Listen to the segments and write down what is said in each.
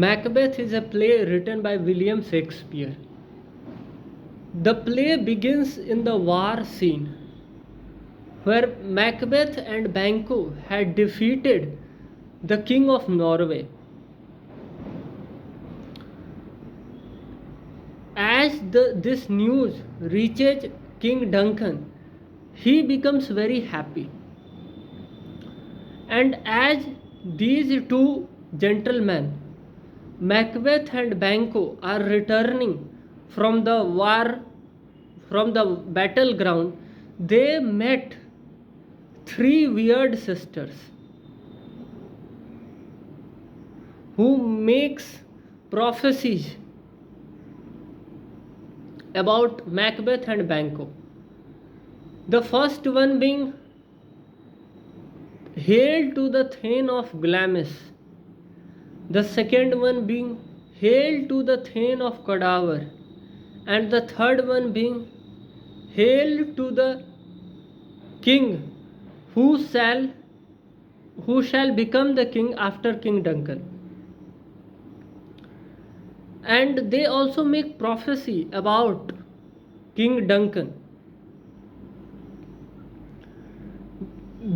Macbeth is a play written by William Shakespeare. The play begins in the war scene where Macbeth and Banquo had defeated the King of Norway. As this news reaches King Duncan, he becomes very happy. And as these two gentlemen, Macbeth and Banquo, are returning from the war, from the battleground, they met three weird sisters who makes prophecies about Macbeth and Banquo. The first one being, "Hail to the Thane of Glamis." The second one being, "Hail to the Thane of Cadaver." And the third one being, "Hail to the king who shall become the king after King Duncan." And they also make prophecy about King Duncan.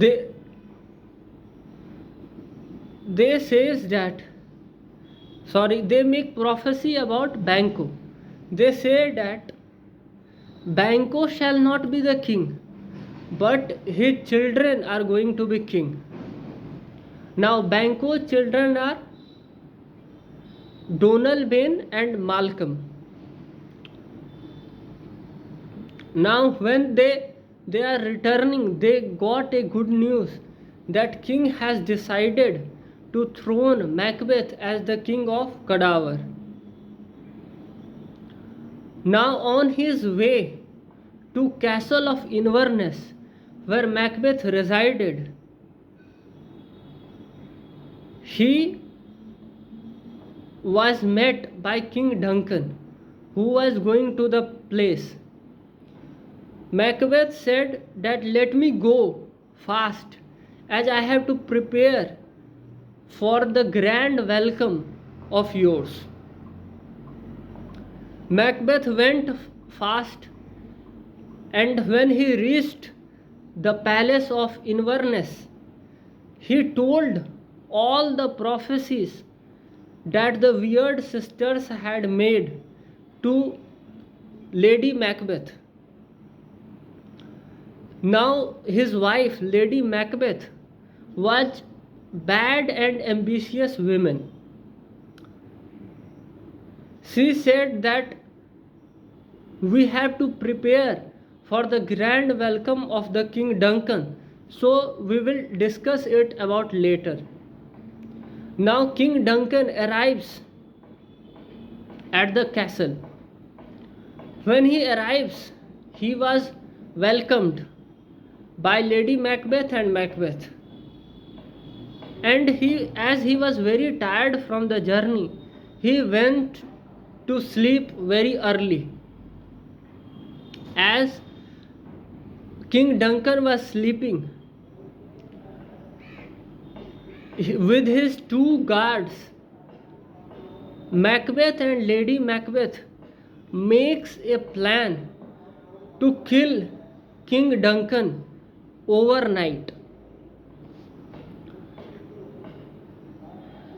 They make prophecy about Banquo. They say that Banquo shall not be the king, but his children are going to be king. Now Banquo's children are Donalbain and Malcolm. Now when they are returning, they got a good news that king has decided to throne Macbeth as the king of Cadaver. Now on his way to Castle of Inverness, where Macbeth resided, he was met by King Duncan, who was going to the place. Macbeth said that, "Let me go fast, as I have to prepare for the grand welcome of yours." Macbeth went fast, and when he reached the palace of Inverness, he told all the prophecies that the weird sisters had made to Lady Macbeth. Now his wife, Lady Macbeth, was bad and ambitious woman. She said that we have to prepare for the grand welcome of the King Duncan, so we will discuss it about later. Now King Duncan arrives at the castle. When he arrives, he was welcomed by Lady Macbeth and Macbeth. And as he was very tired from the journey, he went to sleep very early. As King Duncan was sleeping with his two guards, Macbeth and Lady Macbeth makes a plan to kill King Duncan overnight.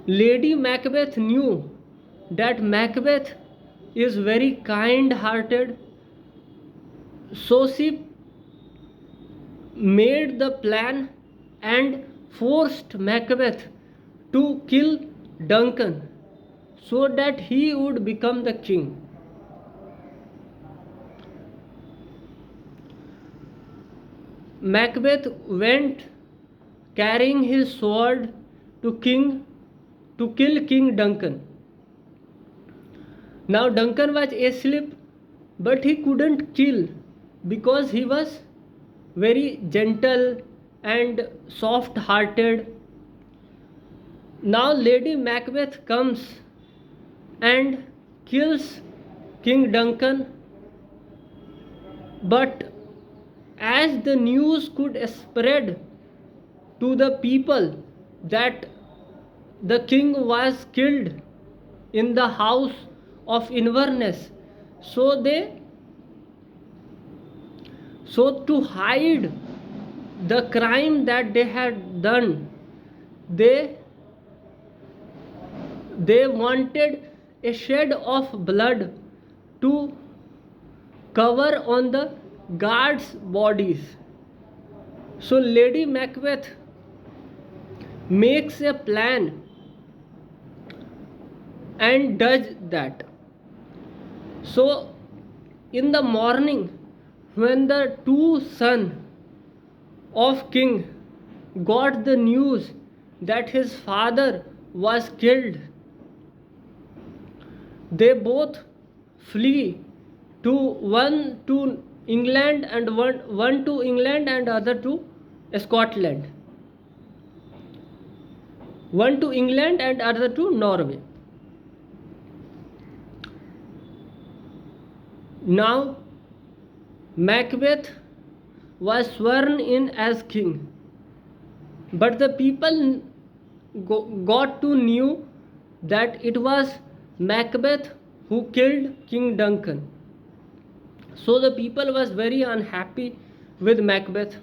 Lady Macbeth knew that Macbeth is very kind-hearted, so she made the plan and forced Macbeth to kill Duncan so that he would become the king. Macbeth went carrying his sword to kill King Duncan. Now Duncan was asleep, but he couldn't kill because he was very gentle and soft-hearted. Now Lady Macbeth comes and kills King Duncan, but as the news could spread to the people that the king was killed, in the house of Inverness. So to hide the crime that they had done, they wanted a shed of blood to cover on the guards' bodies. So Lady Macbeth makes a plan and does that. So in the morning, when the two sons of king got the news that his father was killed, they both flee to one to England and one to England and other to Scotland. One to England and other to Norway. Now Macbeth was sworn in as king, but the people got to knew that it was Macbeth who killed King Duncan. So the people was very unhappy with Macbeth.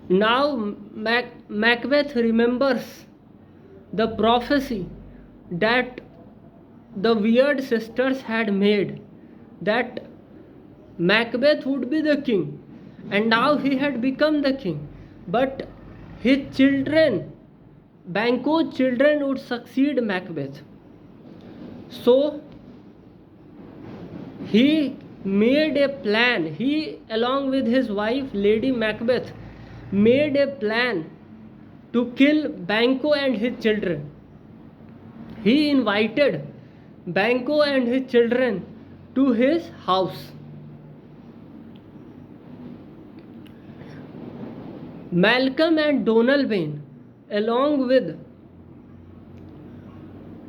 Now Macbeth remembers the prophecy that the weird sisters had made, that Macbeth would be the king, and now he had become the king, but his children, Banquo's children, would succeed Macbeth. So he made a plan. He, along with his wife Lady Macbeth, made a plan to kill Banquo and his children. He invited Banquo and his children to his house. Malcolm and Donalbain, along with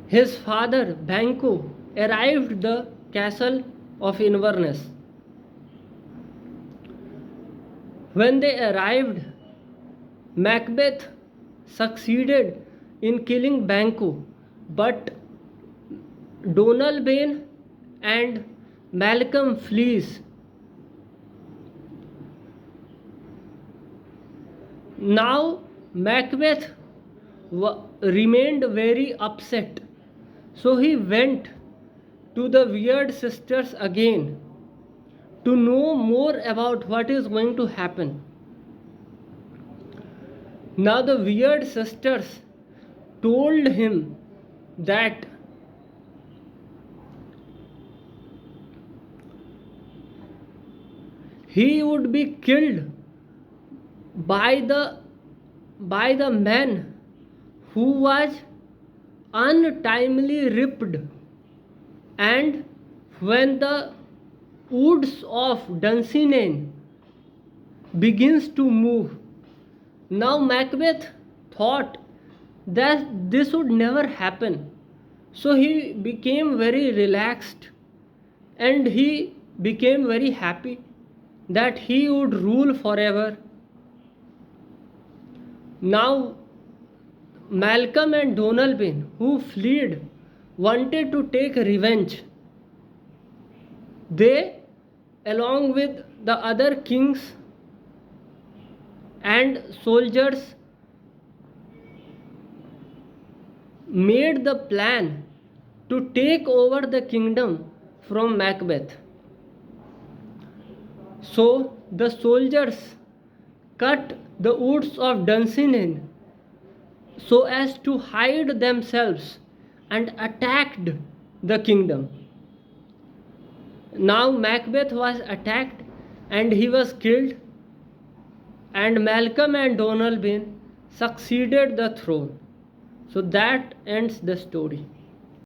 his father Banquo, arrived at the castle of Inverness. When they arrived, Macbeth succeeded in killing Banquo, but Donalbain and Malcolm flees. Now Macbeth remained very upset, so he went to the weird sisters again to know more about what is going to happen. Now the weird sisters told him that he would be killed by the man who was untimely ripped, and when the woods of Dunsinane begins to move. Now Macbeth thought that this would never happen, so he became very relaxed and he became very happy that he would rule forever. Now Malcolm and Donalbain, who fled, wanted to take revenge. They, along with the other kings and soldiers, made the plan to take over the kingdom from Macbeth. So the soldiers cut the woods of Dunsinane so as to hide themselves and attacked the kingdom. Now Macbeth was attacked and he was killed, and Malcolm and Donalbain succeeded the throne. So that ends the story.